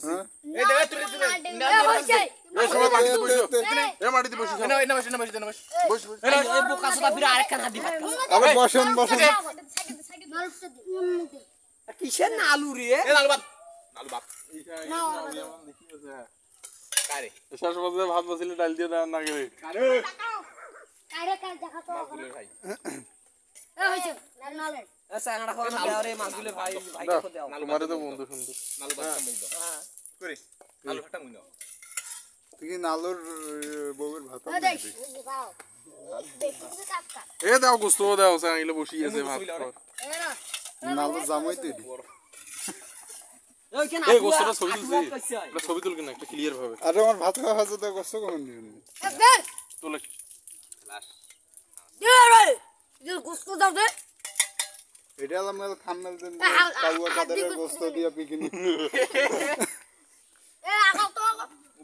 হ্যাঁ এই দেখা তুই না এই সবাই মাটিতে বসো এই মাটিতে বসো না না বস বস বস এই বোকা সদা ফিরে আরেকখান হাত দিবা আরে বসেন বসেন কিসের না আলু রে এ লাল বাত কারে শেষ পর্যন্ত ভাত বসিলে ডাল দিয়ে দেন না করে কারে মাগুলে ভাই এ সাঙ্গাটা খাওয়া দাও রে মাগুলে ভাই ভাইকে খো দাও তোমারে তো বন্ধু শুনতো নাল বাত মুই দাও হ্যাঁ করে আলু ফাটা মুই দাও তুই কি নালুর বউয়ের ভাত এ দাও গোস্ত দাও সাইলে বসি আছে ভাত নালুর জামাই তো দি এই গোস্তটা ছবি তুলছি এটা ছবি তুল কিনা একটা ক্লিয়ার ভাবে আরে আমার ভাত খাওয়া আছে তো গোস্ত কোন দিন তোলে এটা আমরা থাম্বনেল দেন কাউয়া কাদের গোস্ত দিয়া পিকনিক